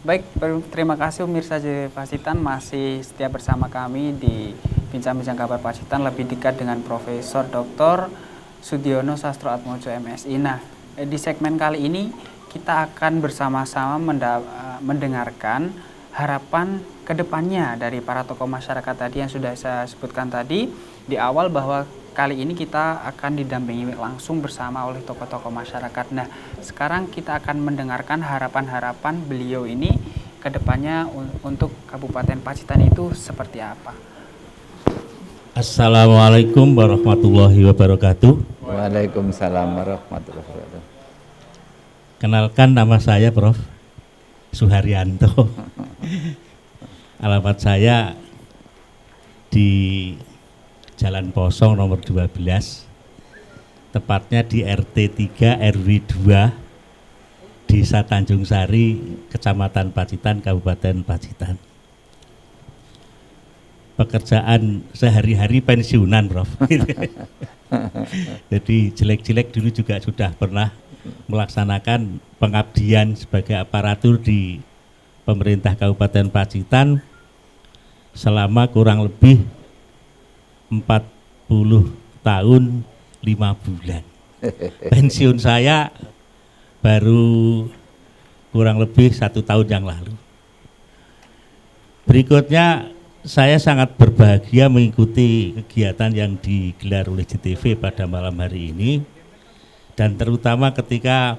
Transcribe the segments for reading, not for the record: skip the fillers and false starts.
Baik, terima kasih pemirsa JW Pacitan masih setia bersama kami di Bincang-Bincang Kabar Pacitan lebih dekat dengan Profesor Dr. Sudiono Sastroatmojo MSI. Nah, di segmen kali ini kita akan bersama-sama mendengarkan harapan kedepannya dari para tokoh masyarakat tadi yang sudah saya sebutkan tadi di awal, bahwa kali ini kita akan didampingi langsung bersama oleh tokoh-tokoh masyarakat. Nah, sekarang kita akan mendengarkan harapan-harapan beliau ini ke depannya untuk Kabupaten Pacitan itu seperti apa. Assalamualaikum warahmatullahi wabarakatuh. Waalaikumsalam warahmatullahi wabarakatuh. Kenalkan, nama saya Prof. Suharyanto. Alamat saya di Jalan Posong nomor 12, tepatnya di RT 3 RW 2, Desa Tanjung Sari, Kecamatan Pacitan, Kabupaten Pacitan. Pekerjaan sehari-hari pensiunan, Prof. Jadi jelek-jelek dulu juga sudah pernah melaksanakan pengabdian sebagai aparatur di pemerintah Kabupaten Pacitan selama kurang lebih 40 tahun 5 bulan. Pensiun saya baru kurang lebih 1 tahun yang lalu. Berikutnya, saya sangat berbahagia mengikuti kegiatan yang digelar oleh JTV pada malam hari ini, dan terutama ketika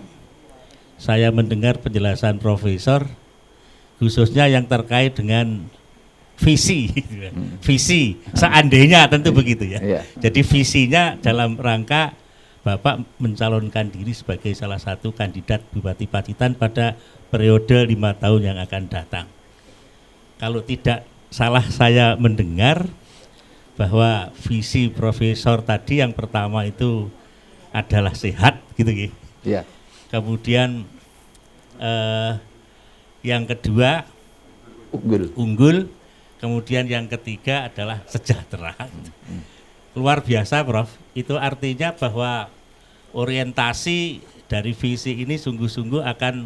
saya mendengar penjelasan Profesor, khususnya yang terkait dengan visi, visi seandainya tentu begitu ya. Jadi visinya dalam rangka Bapak mencalonkan diri sebagai salah satu kandidat Bupati Pacitan pada periode 5 tahun yang akan datang. Kalau tidak salah saya mendengar bahwa visi Profesor tadi yang pertama itu adalah sehat, gitu ya. Kemudian yang kedua unggul. Kemudian yang ketiga adalah sejahtera. Luar biasa, Prof. Itu artinya bahwa orientasi dari visi ini sungguh-sungguh akan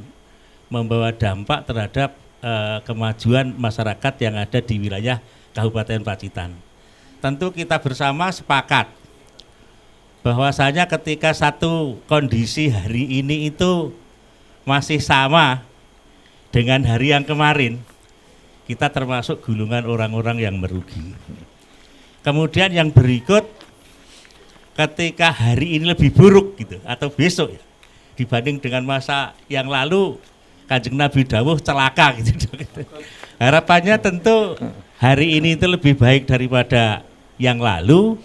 membawa dampak terhadap kemajuan masyarakat yang ada di wilayah Kabupaten Pacitan. Tentu kita bersama sepakat bahwasanya ketika satu kondisi hari ini itu masih sama dengan hari yang kemarin, kita termasuk golongan orang-orang yang merugi. Kemudian yang berikut, ketika hari ini lebih buruk gitu atau besok ya, dibanding dengan masa yang lalu, Kanjeng Nabi dawuh celaka gitu. Harapannya tentu hari ini itu lebih baik daripada yang lalu,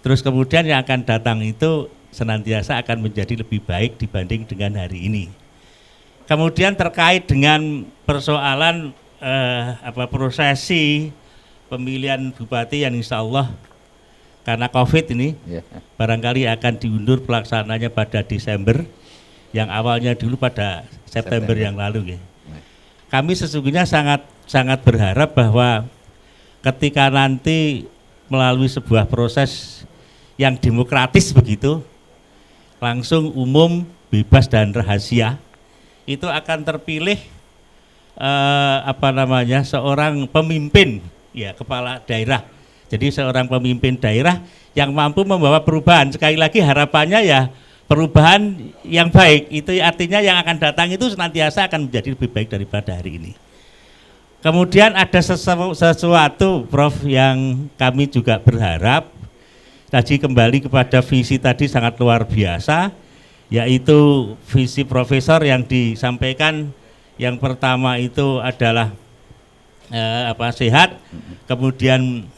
terus kemudian yang akan datang itu senantiasa akan menjadi lebih baik dibanding dengan hari ini. Kemudian terkait dengan persoalan prosesi pemilihan bupati yang insya Allah karena COVID ini barangkali akan diundur pelaksananya pada Desember, yang awalnya dulu pada September yang lalu ya. Kami sesungguhnya sangat berharap bahwa ketika nanti melalui sebuah proses yang demokratis begitu, langsung umum, bebas dan rahasia, itu akan terpilih seorang pemimpin ya, kepala daerah. Jadi seorang pemimpin daerah yang mampu membawa perubahan. Sekali lagi harapannya ya perubahan yang baik. Itu artinya yang akan datang itu senantiasa akan menjadi lebih baik daripada hari ini. Kemudian ada sesuatu, Prof, yang kami juga berharap. Tadi kembali kepada visi tadi sangat luar biasa, yaitu visi Profesor yang disampaikan. Yang pertama itu adalah sehat, kemudian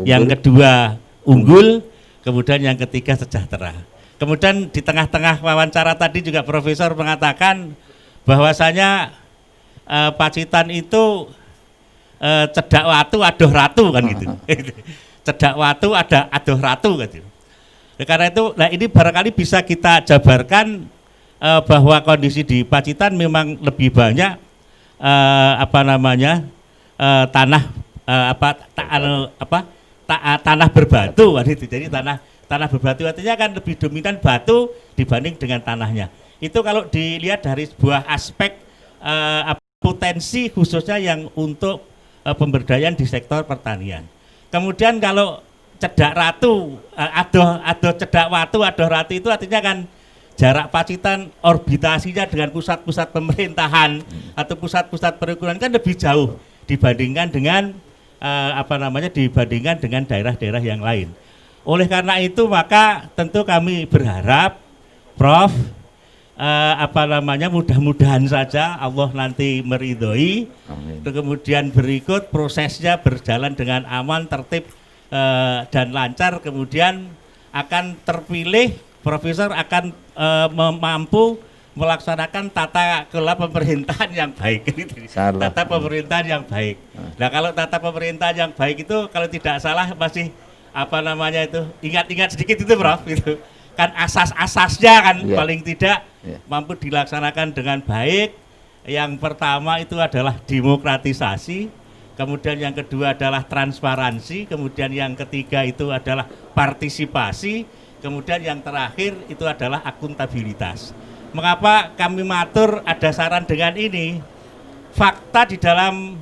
yang kedua unggul, kemudian yang ketiga sejahtera. Kemudian di tengah-tengah wawancara tadi juga Profesor mengatakan bahwasanya Pacitan itu cedak watu adoh ratu kan gitu. Cedak watu ada adoh ratu gitu. Karena itu, nah ini barangkali bisa kita jabarkan bahwa kondisi di Pacitan memang lebih banyak tanah berbatu kan itu. Jadi tanah berbatu artinya kan lebih dominan batu dibanding dengan tanahnya. Itu kalau dilihat dari sebuah aspek potensi khususnya yang untuk pemberdayaan di sektor pertanian. Kemudian kalau cedak ratu, adoh cedak watu, adoh ratu itu artinya kan jarak Pacitan orbitasinya dengan pusat-pusat pemerintahan atau pusat-pusat perekonomian kan lebih jauh dibandingkan dengan dibandingkan dengan daerah-daerah yang lain. Oleh karena itu maka tentu kami berharap Prof mudah-mudahan saja Allah nanti meridhoi. Kemudian berikut prosesnya berjalan dengan aman, tertib dan lancar, kemudian akan terpilih profesor akan mampu melaksanakan tata kelola pemerintahan yang baik. Tata pemerintahan yang baik. Nah, kalau tata pemerintahan yang baik itu kalau tidak salah masih ingat-ingat sedikit itu Prof, itu kan asas-asasnya kan paling tidak mampu dilaksanakan dengan baik. Yang pertama itu adalah demokratisasi, kemudian yang kedua adalah transparansi, kemudian yang ketiga itu adalah partisipasi, kemudian yang terakhir itu adalah akuntabilitas. Mengapa kami matur ada saran dengan ini? Fakta di dalam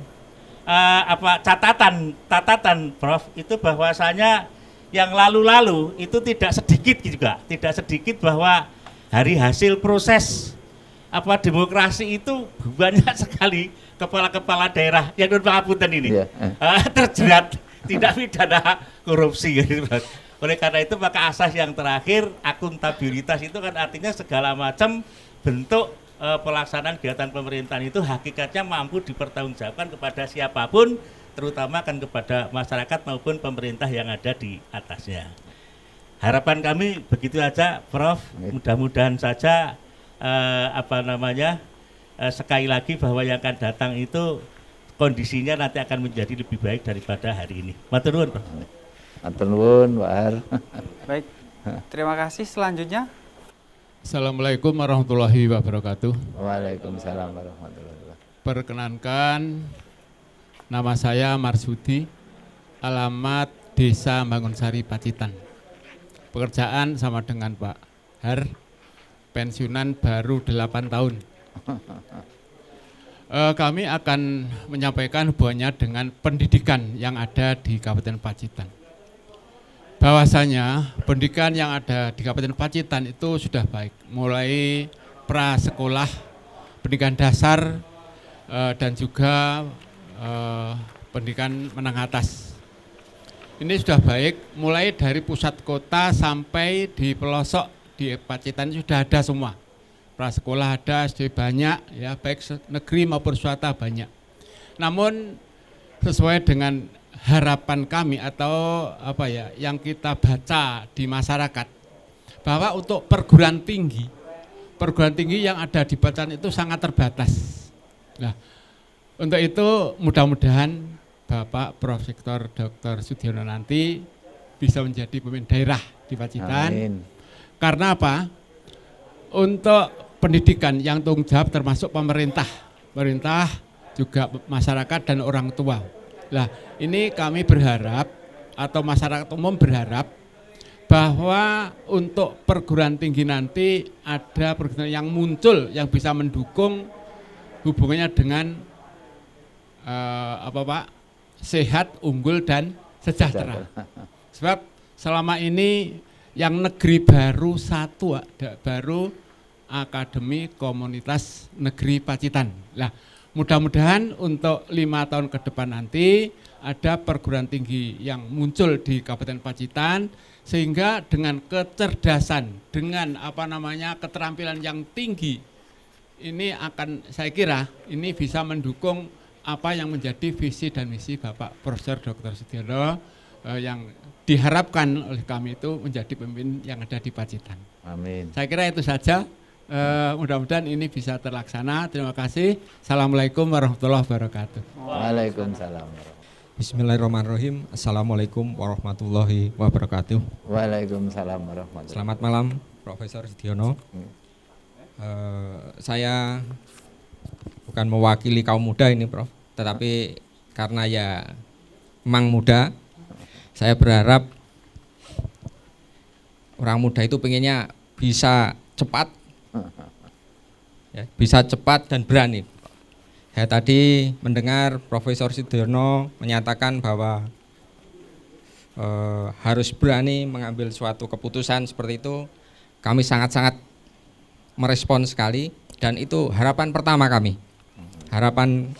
catatan Prof itu bahwasanya yang lalu-lalu itu tidak sedikit bahwa dari hasil proses demokrasi itu banyak sekali kepala-kepala daerah yang non-pangapunten ini terjerat tidak pidana korupsi. Oleh karena itu maka asas yang terakhir akuntabilitas itu kan artinya segala macam bentuk pelaksanaan kegiatan pemerintahan itu hakikatnya mampu dipertanggungjawabkan kepada siapapun, terutama kan kepada masyarakat maupun pemerintah yang ada di atasnya. Harapan kami begitu aja Prof, mudah-mudahan saja sekali lagi bahwa yang akan datang itu kondisinya nanti akan menjadi lebih baik daripada hari ini. Matur nuwun Prof. Matur nuwun, Pak Har. Baik, terima kasih. Selanjutnya. Assalamualaikum warahmatullahi wabarakatuh. Waalaikumsalam warahmatullahi wabarakatuh. Perkenankan, nama saya Marsudi, alamat Desa Bangunsari Pacitan. Pekerjaan sama dengan Pak Har, pensiunan baru 8 tahun. Kami akan menyampaikan hubungannya dengan pendidikan yang ada di Kabupaten Pacitan. Bahwasanya pendidikan yang ada di Kabupaten Pacitan itu sudah baik, mulai prasekolah, pendidikan dasar, dan juga pendidikan menengah atas. Ini sudah baik, mulai dari pusat kota sampai di pelosok di Pacitan sudah ada semua. Prasekolah ada, SD banyak, ya baik negeri maupun swasta banyak. Namun sesuai dengan harapan kami atau yang kita baca di masyarakat, bahwa untuk perguruan tinggi yang ada di Pacitan itu sangat terbatas. Nah, untuk itu mudah-mudahan Bapak Profesor Dr. Sudiono nanti bisa menjadi pemimpin daerah di Pacitan. Amin. Karena apa? Untuk pendidikan yang tanggung jawab termasuk pemerintah juga masyarakat dan orang tua. Nah, ini kami berharap atau masyarakat umum berharap bahwa untuk perguruan tinggi nanti ada perguruan yang muncul yang bisa mendukung hubungannya dengan sehat, unggul dan sejahtera. Sebab selama ini yang negeri baru satu, baru Akademi Komunitas Negeri Pacitan. Nah, mudah-mudahan untuk 5 tahun ke depan nanti ada perguruan tinggi yang muncul di Kabupaten Pacitan, sehingga dengan kecerdasan, dengan keterampilan yang tinggi, ini akan, saya kira ini bisa mendukung apa yang menjadi visi dan misi Bapak Profesor Dr. Sudiono yang diharapkan oleh kami itu menjadi pemimpin yang ada di Pacitan. Amin. Saya kira itu saja. Mudah-mudahan ini bisa terlaksana. Terima kasih. Assalamualaikum warahmatullahi wabarakatuh. Waalaikumsalam. Bismillahirrahmanirrahim. Assalamualaikum warahmatullahi wabarakatuh. Waalaikumsalam warahmatullahi wabarakatuh. Selamat malam Profesor Sudiono. Saya bukan mewakili kaum muda ini Prof, tetapi karena ya emang muda, saya berharap orang muda itu pengennya bisa cepat, ya, bisa cepat dan berani. Saya tadi mendengar Profesor Sudiono menyatakan bahwa harus berani mengambil suatu keputusan seperti itu. Kami sangat-sangat merespon sekali, dan itu harapan pertama kami. Harapan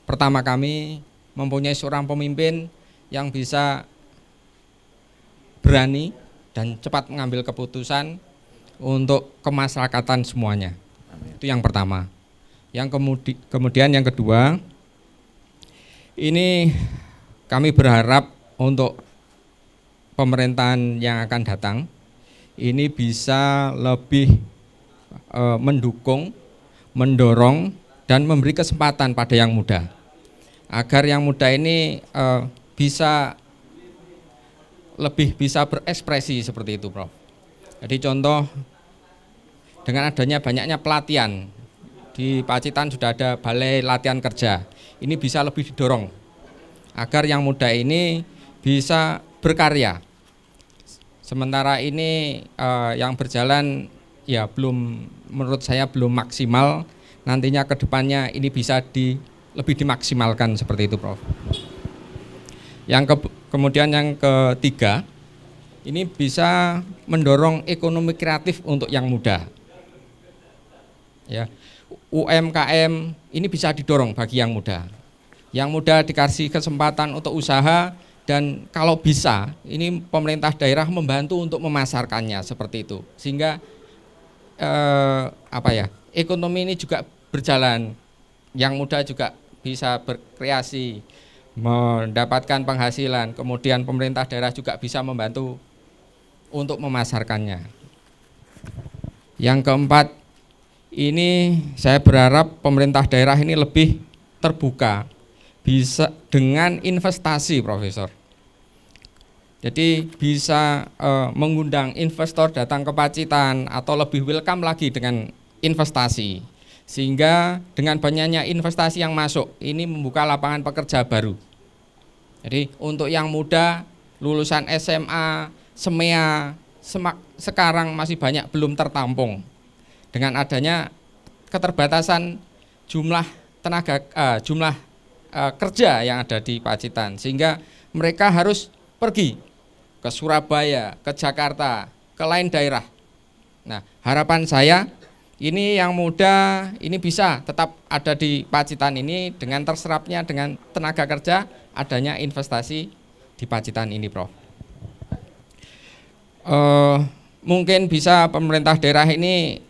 pertama kami mempunyai seorang pemimpin yang bisa berani dan cepat mengambil keputusan untuk kemasyarakatan semuanya. Itu yang pertama. Yang kemudian yang kedua, ini kami berharap untuk pemerintahan yang akan datang ini bisa lebih mendukung, mendorong, dan memberi kesempatan pada yang muda, agar yang muda ini lebih bisa berekspresi seperti itu, Prof. Jadi contoh, dengan adanya banyaknya pelatihan, di Pacitan sudah ada balai latihan kerja, ini bisa lebih didorong agar yang muda ini bisa berkarya. Sementara ini yang berjalan ya menurut saya belum maksimal. Nantinya ke depannya ini bisa lebih dimaksimalkan seperti itu, Prof. Kemudian yang ketiga, ini bisa mendorong ekonomi kreatif untuk yang muda. Ya, UMKM ini bisa didorong bagi yang muda. Yang muda dikasih kesempatan untuk usaha, dan kalau bisa ini pemerintah daerah membantu untuk memasarkannya seperti itu, sehingga ekonomi ini juga berjalan. Yang muda juga bisa berkreasi, mendapatkan penghasilan, kemudian pemerintah daerah juga bisa membantu untuk memasarkannya. Yang keempat, ini saya berharap pemerintah daerah ini lebih terbuka, bisa dengan investasi, Profesor. Jadi bisa mengundang investor datang ke Pacitan atau lebih welcome lagi dengan investasi, sehingga dengan banyaknya investasi yang masuk ini membuka lapangan pekerja baru. Jadi untuk yang muda lulusan SMA, SEMEA sekarang masih banyak belum tertampung dengan adanya keterbatasan jumlah kerja yang ada di Pacitan, sehingga mereka harus pergi ke Surabaya, ke Jakarta, ke lain daerah. Nah, harapan saya ini yang muda ini bisa tetap ada di Pacitan ini dengan terserapnya dengan tenaga kerja, adanya investasi di Pacitan ini, Prof. Mungkin bisa pemerintah daerah ini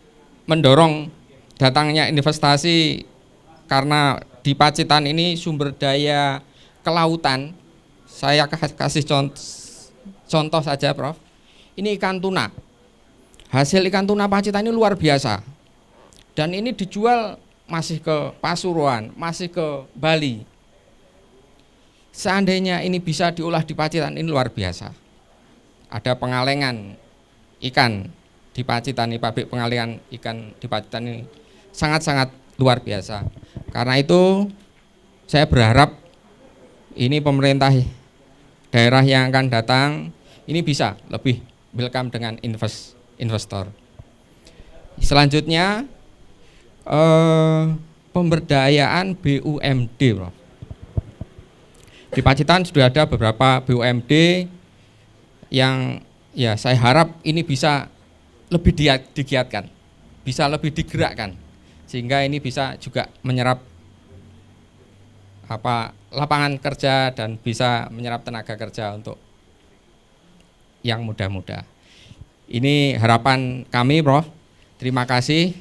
mendorong datangnya investasi, karena di Pacitan ini sumber daya kelautan. Saya kasih contoh saja, Prof. Ini ikan tuna. Hasil ikan tuna Pacitan ini luar biasa. Dan ini dijual masih ke Pasuruan, masih ke Bali. Seandainya ini bisa diolah di Pacitan, ini luar biasa. Ada pengalengan ikan di Pacitan, ini pabrik pengalengan ikan di Pacitan ini sangat-sangat luar biasa. Karena itu saya berharap ini pemerintah daerah yang akan datang ini bisa lebih welcome dengan investor. Selanjutnya pemberdayaan BUMD, Prof. Di Pacitan sudah ada beberapa BUMD yang ya saya harap ini bisa lebih digiatkan, bisa lebih digerakkan, sehingga ini bisa juga menyerap lapangan kerja dan bisa menyerap tenaga kerja untuk yang muda-muda. Ini harapan kami, Prof. Terima kasih.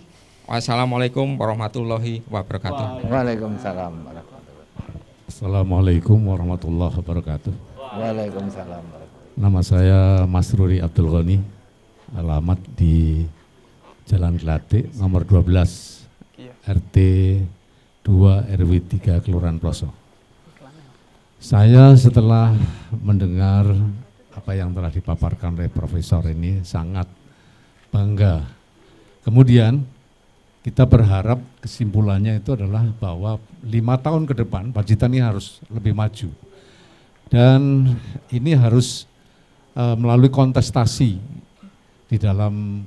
Wassalamualaikum warahmatullahi wabarakatuh. Waalaikumsalam warahmatullahi wabarakatuh. Assalamualaikum warahmatullahi wabarakatuh. Waalaikumsalam. Nama saya Mas Ruri Abdul Ghani, alamat di Jalan Gelate, nomor 12, RT 2 RW 3 Kelurahan Ploso. Saya setelah mendengar apa yang telah dipaparkan oleh Profesor ini sangat bangga. Kemudian kita berharap kesimpulannya itu adalah bahwa 5 tahun ke depan Pacitan ini harus lebih maju. Dan ini harus melalui kontestasi di dalam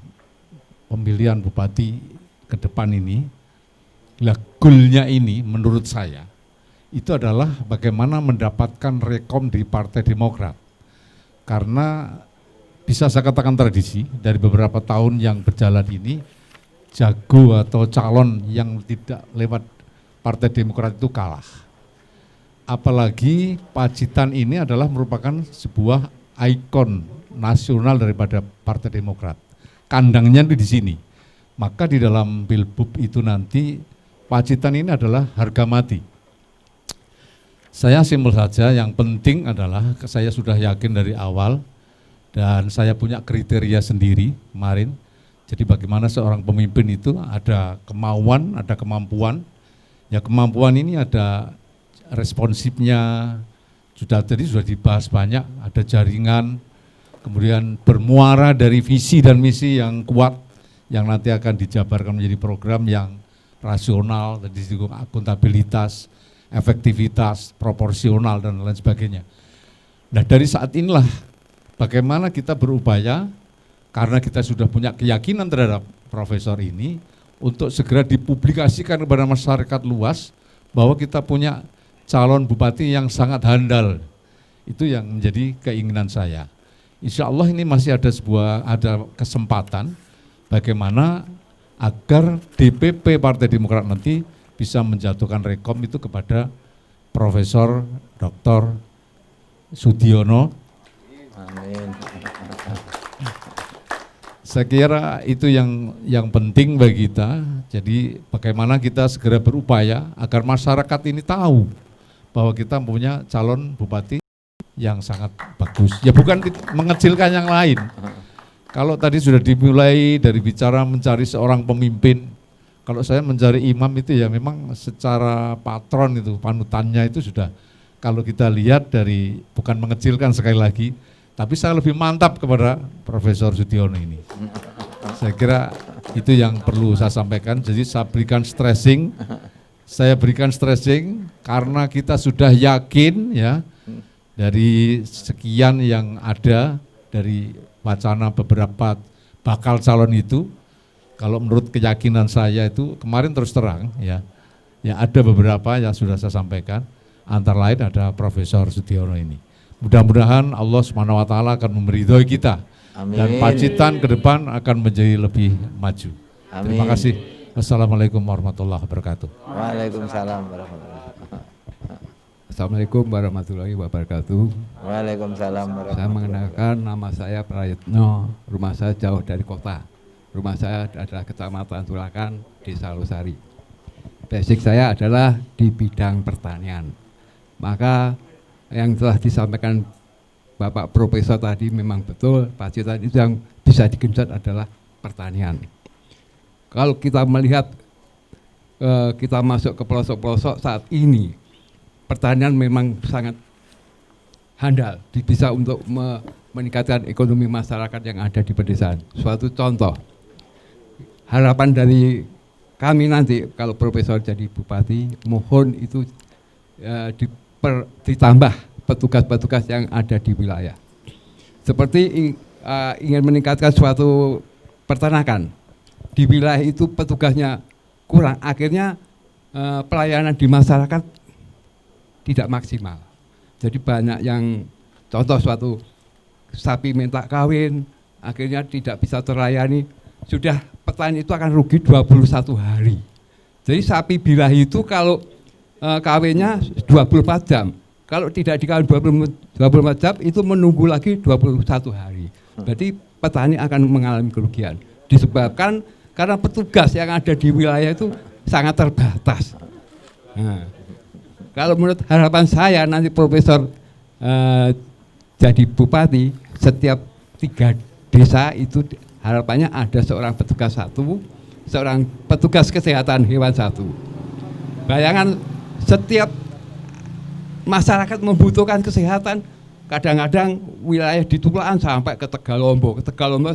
pemilihan bupati ke depan ini. Nah, goalnya ini menurut saya itu adalah bagaimana mendapatkan rekom di Partai Demokrat. Karena bisa saya katakan tradisi dari beberapa tahun yang berjalan ini, jago atau calon yang tidak lewat Partai Demokrat itu kalah. Apalagi Pacitan ini adalah merupakan sebuah ikon nasional daripada Partai Demokrat. Kandangnya di sini. Maka di dalam Pilbub itu nanti Pacitan ini adalah harga mati. Saya simpel saja, yang penting adalah saya sudah yakin dari awal dan saya punya kriteria sendiri kemarin. Jadi bagaimana seorang pemimpin itu ada kemauan, ada kemampuan. Ya kemampuan ini ada responsifnya, sudah dibahas banyak, ada jaringan, kemudian bermuara dari visi dan misi yang kuat yang nanti akan dijabarkan menjadi program yang rasional, dan disinggung akuntabilitas, efektivitas, proporsional dan lain sebagainya. Nah dari saat inilah bagaimana kita berupaya, karena kita sudah punya keyakinan terhadap profesor ini, untuk segera dipublikasikan kepada masyarakat luas bahwa kita punya calon bupati yang sangat handal. Itu yang menjadi keinginan saya. Insya Allah ini masih ada kesempatan bagaimana agar DPP Partai Demokrat nanti bisa menjatuhkan rekom itu kepada Profesor Dr. Sudiono. Amin. Saya kira itu yang penting bagi kita. Jadi bagaimana kita segera berupaya agar masyarakat ini tahu bahwa kita punya calon bupati yang sangat bagus. Ya bukan mengecilkan yang lain. Kalau tadi sudah dimulai dari bicara mencari seorang pemimpin, kalau saya mencari imam itu ya memang secara patron itu, panutannya itu sudah, kalau kita lihat dari, bukan mengecilkan sekali lagi, tapi saya lebih mantap kepada Profesor Sudiono ini. Saya kira itu yang perlu saya sampaikan, jadi saya berikan stressing karena kita sudah yakin ya, dari sekian yang ada, dari wacana beberapa bakal calon itu, kalau menurut keyakinan saya itu kemarin terus terang ya ada beberapa yang sudah saya sampaikan, antara lain ada Profesor Sudiono ini. Mudah-mudahan Allah SWT akan meridhoi kita. Amin. Dan Pacitan ke depan akan menjadi lebih maju. Amin. Terima kasih. Wassalamualaikum warahmatullahi wabarakatuh. Waalaikumsalam warahmatullahi wabarakatuh. Assalamualaikum warahmatullahi wabarakatuh. Waalaikumsalam warahmatullahi wabarakatuh. Saya mengenalkan, nama saya Prayitno, rumah saya jauh dari kota. Rumah saya adalah Kecamatan Tulakan, Desa Losari. Basic saya adalah di bidang pertanian. Maka yang telah disampaikan Bapak Profesor tadi memang betul, Pacitan itu yang bisa digenjot adalah pertanian. Kalau kita melihat, kita masuk ke pelosok-pelosok saat ini, pertanian memang sangat handal, bisa untuk meningkatkan ekonomi masyarakat yang ada di pedesaan. Suatu contoh, harapan dari kami nanti kalau Profesor jadi bupati, mohon itu ditambah petugas-petugas yang ada di wilayah. Seperti ingin meningkatkan suatu peternakan, di wilayah itu petugasnya kurang, akhirnya pelayanan di masyarakat tidak maksimal. Jadi banyak yang, contoh suatu sapi minta kawin, akhirnya tidak bisa terlayani, sudah petani itu akan rugi 21 hari. Jadi sapi birahi itu kalau kawinnya 24 jam, kalau tidak dikawin 24 jam itu menunggu lagi 21 hari. Berarti petani akan mengalami kerugian. Disebabkan karena petugas yang ada di wilayah itu sangat terbatas. Nah, kalau menurut harapan saya nanti Profesor jadi bupati, setiap 3 desa itu harapannya ada seorang petugas satu, seorang petugas kesehatan hewan satu. Bayangan setiap masyarakat membutuhkan kesehatan, kadang-kadang wilayah di Tulakan sampai ke Tegalombo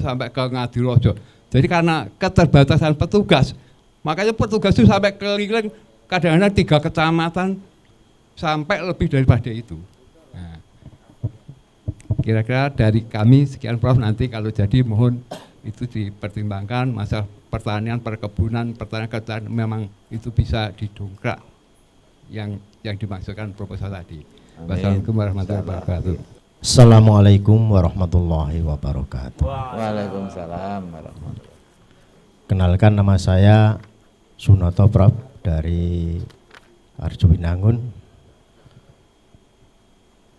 sampai ke Ngadirojo. Jadi karena keterbatasan petugas, makanya petugas itu sampai keliling kadang-kadang 3 kecamatan sampai lebih daripada itu. Nah, kira-kira dari kami sekian Prof, nanti kalau jadi mohon itu dipertimbangkan, masalah pertanian, perkebunan, pertanian memang itu bisa didongkrak yang dimaksudkan proposal tadi. Wassalamualaikum warahmatullahi wabarakatuh. Assalamualaikum warahmatullahi wabarakatuh. Waalaikumsalam warahmatullahi wabarakatuh. Kenalkan, nama saya Sunoto Prof dari Arjowinangun.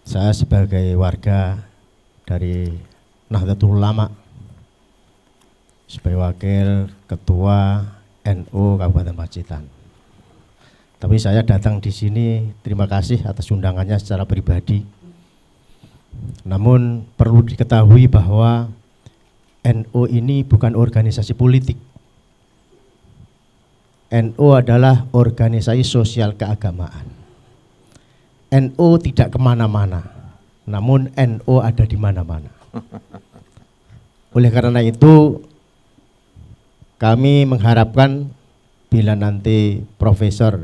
Saya sebagai warga dari Nahdlatul Ulama, sebagai wakil ketua NU Kabupaten Pacitan. Tapi saya datang di sini, terima kasih atas undangannya secara pribadi. Namun perlu diketahui bahwa NU ini bukan organisasi politik. NU adalah organisasi sosial keagamaan. NU tidak kemana-mana, namun NU ada di mana-mana. Oleh karena itu, kami mengharapkan bila nanti Profesor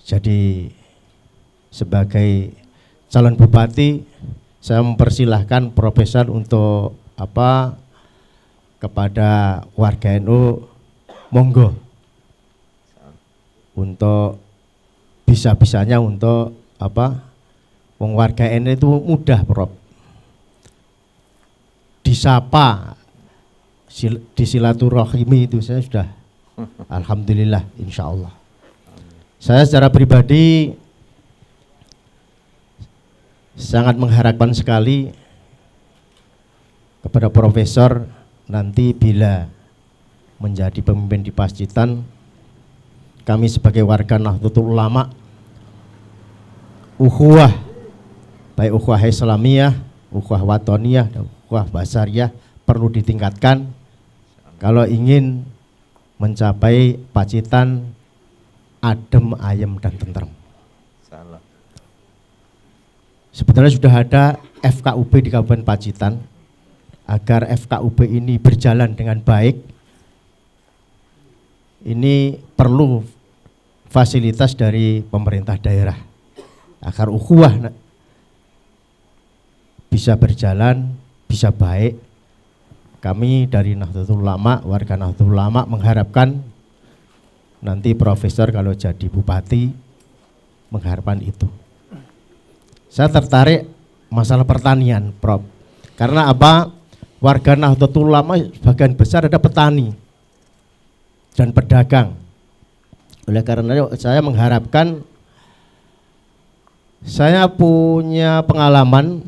jadi sebagai calon bupati, saya mempersilahkan Profesor untuk kepada warga NU, monggo untuk bisa-bisanya untuk wong warga NU itu mudah, Prof. Disapa, disilaturahimi itu saya sudah alhamdulillah, insya Allah. Saya secara pribadi sangat mengharapkan sekali kepada Profesor nanti bila menjadi pemimpin di Pacitan, kami sebagai warga Nahdlatul Ulama, ukhuwah, baik ukhuwah Islamiyah, ukhuwah Watoniyah, dan ukhuwah Basariyah perlu ditingkatkan kalau ingin mencapai Pacitan adem, ayem, dan tentrem. Salah. Sebetulnya sudah ada FKUB di Kabupaten Pacitan. Agar FKUB ini berjalan dengan baik, ini perlu fasilitas dari pemerintah daerah agar ukhuwah bisa berjalan, bisa baik. Kami dari Nahdlatul Ulama, warga Nahdlatul Ulama mengharapkan nanti Profesor kalau jadi bupati, mengharapkan itu. Saya tertarik masalah pertanian, Prof. Karena apa? Warga Nahdlatul Ulama sebagian besar ada petani dan pedagang. Oleh karena itu saya mengharapkan, saya punya pengalaman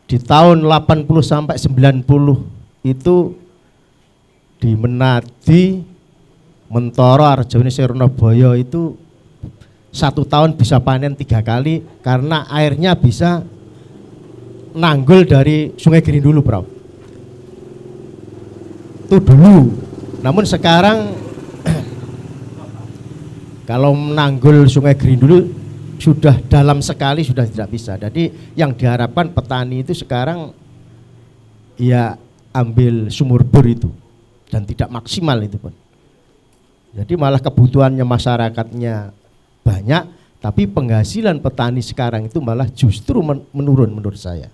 di tahun 80 sampai 90 itu di Menadi, Mentoro, Arjawini, Sirnabaya itu 1 tahun bisa panen 3 kali karena airnya bisa nanggul dari Sungai Girindulu, Prof. Itu dulu. Namun sekarang kalau menanggul Sungai Girindulu sudah dalam sekali sudah tidak bisa. Jadi yang diharapkan petani itu sekarang ya ambil sumur bor itu dan tidak maksimal itu pun. Jadi malah kebutuhannya masyarakatnya banyak, tapi penghasilan petani sekarang itu malah justru menurun menurut saya.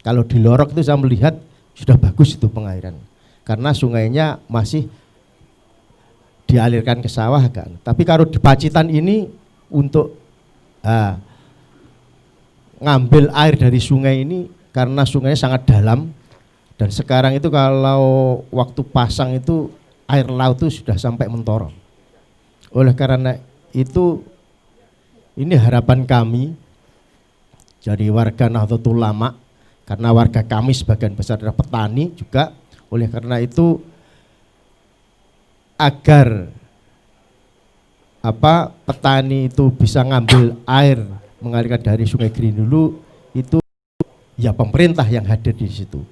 Kalau di Lorok itu saya melihat sudah bagus itu pengairan, karena sungainya masih dialirkan ke sawah kan. Tapi kalau di Pacitan ini untuk ngambil air dari sungai ini karena sungainya sangat dalam, dan sekarang itu kalau waktu pasang itu air laut itu sudah sampai Mentoro. Oleh karena itu ini harapan kami jadi warga Nahdlatul Ulama, karena warga kami sebagian besar adalah petani juga. Oleh karena itu agar petani itu bisa ngambil air mengalirkan dari Sungai Girindulu itu ya pemerintah yang hadir di situ.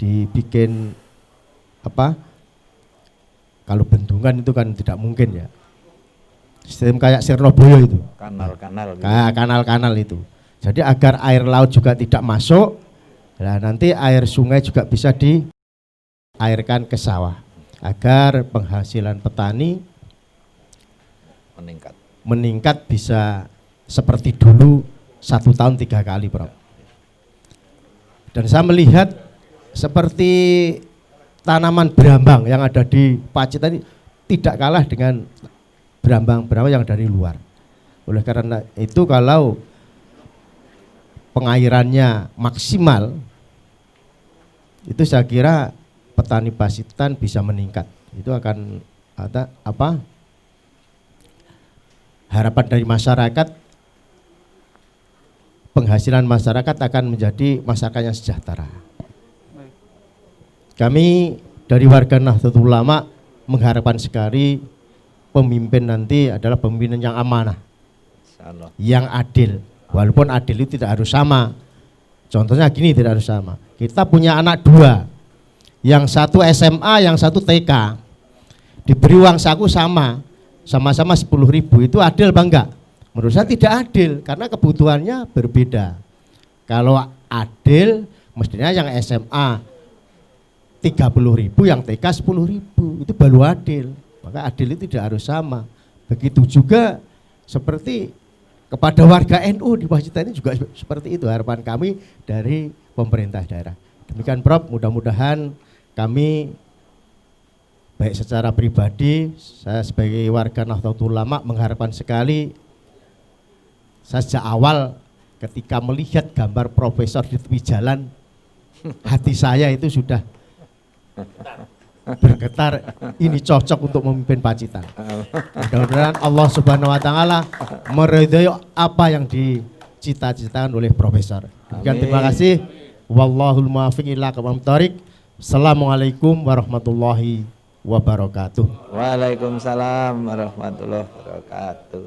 Dibikin kalau bendungan itu kan tidak mungkin ya. Sistem kayak Sirnabaya itu. Kanal-kanal. Kanal-kanal itu. Jadi agar air laut juga tidak masuk, nah nanti air sungai juga bisa diairkan ke sawah. Agar penghasilan petani meningkat bisa seperti dulu 1 tahun 3 kali, Prof. Dan saya melihat seperti tanaman berambang yang ada di Pacitan tidak kalah dengan berambang-berambang yang dari luar. Oleh karena itu kalau pengairannya maksimal, itu saya kira petani Pacitan bisa meningkat. Itu akan ada apa? Harapan dari masyarakat, penghasilan masyarakat akan menjadi masyarakat yang sejahtera. Kami dari warga Nahdlatul Ulama mengharapkan sekali pemimpin nanti adalah pemimpin yang amanah, yang adil. Walaupun adil itu tidak harus sama. Contohnya gini, tidak harus sama. Kita punya anak dua, yang satu SMA, yang satu TK. Diberi uang saku sama-sama 10.000, itu adil Bang enggak? Menurut saya tidak adil karena kebutuhannya berbeda. Kalau adil mestinya yang SMA 30.000, yang TK 10.000, itu baru adil. Maka adil itu tidak harus sama. Begitu juga seperti kepada warga NU di Pacitan ini juga seperti itu harapan kami dari pemerintah daerah. Demikian Prof, mudah-mudahan kami baik secara pribadi, saya sebagai warga Nahdlatul Ulama mengharapkan sekali, saya sejak awal ketika melihat gambar profesor di tepi jalan, hati saya itu sudah bergetar, ini cocok untuk memimpin Pacitan. Mudah-mudahan Allah Subhanahu wa taala meridhai apa yang dicita-citakan oleh profesor. Demikian, terima kasih. Wallahul muwaffiq ila aqwamit thoriq. Assalamualaikum warahmatullahi wabarakatuh. Waalaikumsalam warahmatullahi wabarakatuh.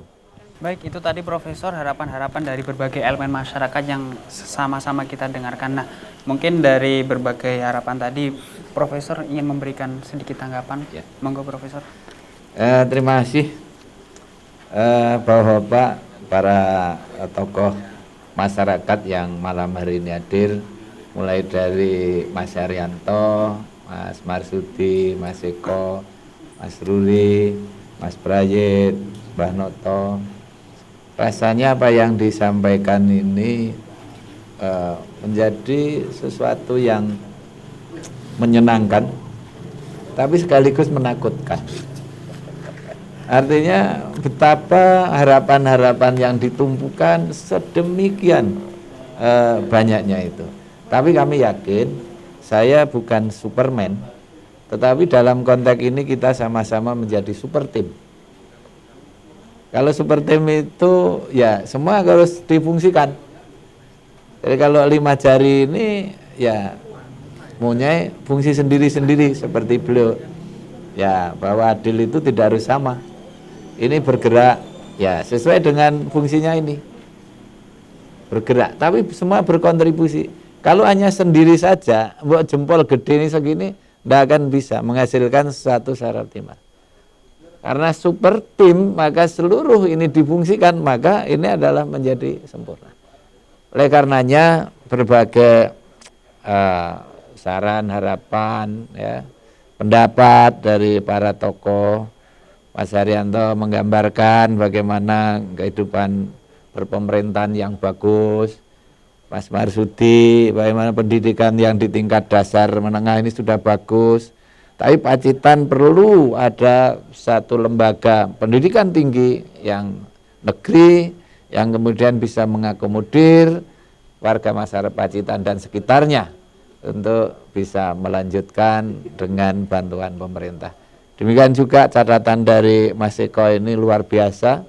Baik, itu tadi Profesor harapan-harapan dari berbagai elemen masyarakat yang sama-sama kita dengarkan. Nah, mungkin dari berbagai harapan tadi Profesor ingin memberikan sedikit tanggapan. Ya. Monggo Profesor. Terima kasih Bapak-bapak, para tokoh masyarakat yang malam hari ini hadir, mulai dari Mas Haryanto, Mas Marsudi, Mas Eko, Mas Ruli, Mas Prayit, Mbah Noto. Rasanya apa yang disampaikan ini menjadi sesuatu yang menyenangkan, tapi sekaligus menakutkan. Artinya betapa harapan-harapan yang ditumpukan sedemikian banyaknya itu. Tapi kami yakin, saya bukan Superman, tetapi dalam konteks ini kita sama-sama menjadi super tim. Kalau super tim itu ya semua harus difungsikan. Jadi kalau 5 jari ini ya punya fungsi sendiri-sendiri seperti beliau. Ya, bahwa adil itu tidak harus sama. Ini bergerak ya sesuai dengan fungsinya ini. Bergerak, tapi semua berkontribusi. Kalau hanya sendiri saja, buat jempol gede ini segini, tidak akan bisa menghasilkan sesuatu secara optimal. Karena super tim, maka seluruh ini difungsikan, maka ini adalah menjadi sempurna. Oleh karenanya berbagai saran, harapan, ya, pendapat dari para tokoh, Mas Haryanto menggambarkan bagaimana kehidupan berpemerintahan yang bagus, Mas Marsudi bagaimana pendidikan yang di tingkat dasar menengah ini sudah bagus. Tapi Pacitan perlu ada satu lembaga pendidikan tinggi yang negeri yang kemudian bisa mengakomodir warga masyarakat Pacitan dan sekitarnya untuk bisa melanjutkan dengan bantuan pemerintah. Demikian juga catatan dari Mas Eko ini luar biasa.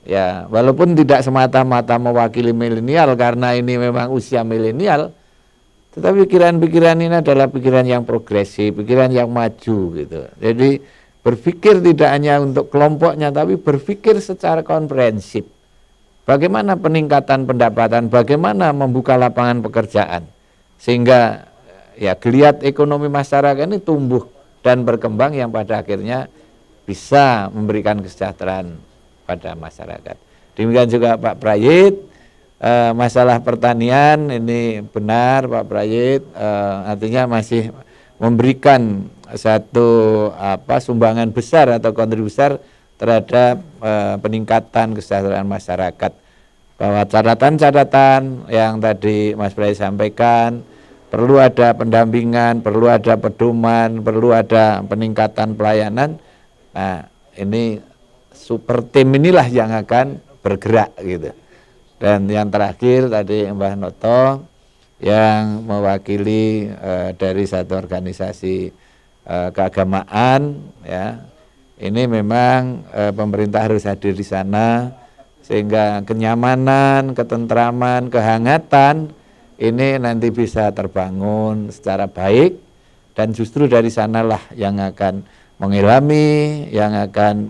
Ya, walaupun tidak semata-mata mewakili milenial karena ini memang usia milenial, tetapi pikiran-pikiran ini adalah pikiran yang progresif, pikiran yang maju gitu. Jadi berpikir tidak hanya untuk kelompoknya, tapi berpikir secara komprehensif. Bagaimana peningkatan pendapatan, bagaimana membuka lapangan pekerjaan, sehingga ya geliat ekonomi masyarakat ini tumbuh dan berkembang yang pada akhirnya bisa memberikan kesejahteraan pada masyarakat. Demikian juga Pak Prayit. Masalah pertanian ini benar Pak Prayit, artinya masih memberikan satu sumbangan besar atau kontribusi besar terhadap peningkatan kesejahteraan masyarakat. Bahwa catatan-catatan yang tadi Mas Prayit sampaikan perlu ada pendampingan, perlu ada pedoman, perlu ada peningkatan pelayanan. Nah, ini super tim inilah yang akan bergerak gitu. Dan yang terakhir tadi Mbah Noto yang mewakili dari satu organisasi keagamaan, ya. Ini memang pemerintah harus hadir di sana sehingga kenyamanan, ketentraman, kehangatan ini nanti bisa terbangun secara baik, dan justru dari sanalah yang akan mengilhami, yang akan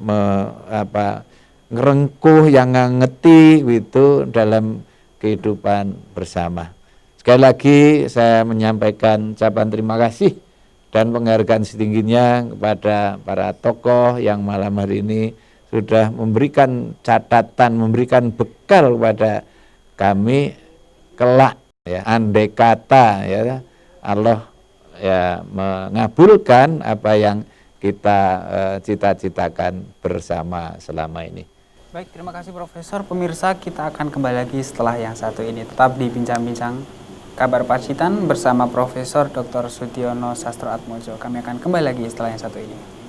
ngerengkuh, yang ngeti gitu dalam kehidupan bersama. Sekali lagi saya menyampaikan ucapan terima kasih dan penghargaan setingginya kepada para tokoh yang malam hari ini sudah memberikan catatan, memberikan bekal kepada kami kelak, ya, andai kata ya Allah ya mengabulkan apa yang kita cita-citakan bersama selama ini. Baik, terima kasih Profesor. Pemirsa, kita akan kembali lagi setelah yang satu ini. Tetap di Bincang-Bincang Kabar Pacitan bersama Profesor Dr. Sudiono Sastroatmojo. Kami akan kembali lagi setelah yang satu ini.